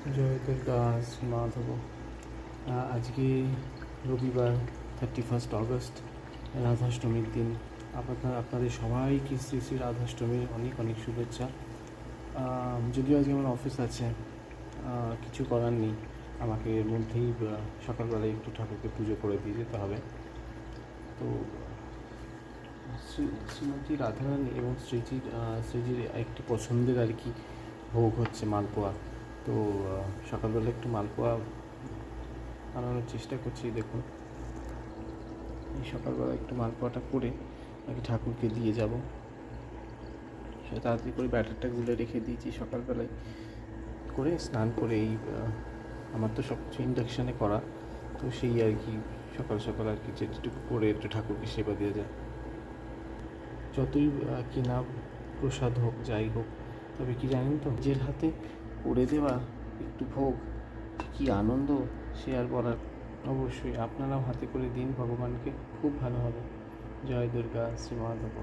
জয় দুর্গা শ্রী মাধব। আজকে রবিবার 31 আগস্ট, রাধাষ্টমীর দিন। আপনাদের সবাইকে শ্রী শ্রী রাধাষ্টমীর অনেক অনেক শুভেচ্ছা। যদিও আজকে আমার অফিস আছে, কিছু করার নেই, আমাকে এর মধ্যেই সকালবেলায় একটু ঠাকুরকে পুজো করে দিয়ে যেতে হবে। তো শ্রীমতী রাধারানী এবং শ্রীজির একটি পছন্দের আর কি ভোগ হচ্ছে মালপোয়া। তো সকালবেলা একটু মালপোয়া বানানোর চেষ্টা করছি। দেখুন, এই সকালবেলা একটু মালপোয়াটা করে নাকি ঠাকুরকে দিয়ে যাব। তাড়াতাড়ি করে ব্যাটারটা গুলে রেখে দিয়েছি সকালবেলায় করে, স্নান করে। এই আমার তো সব কিছু ইন্ডাকশানে করা, তো সেই আর কি সকাল সকাল আর কি যেটুকু করে একটু ঠাকুরকে সেবা দিয়ে যায়। যতই কিনা প্রসাদ হোক, যাই হোক, তবে কি জানেন তো, নিজের হাতে করে দেওয়া একটু ভোগ কী আনন্দ, সে আর বলার। অবশ্যই আপনারাও হাতে করে দিন ভগবানকে, খুব ভালো হবে। জয় দুর্গা শ্রী মাধব।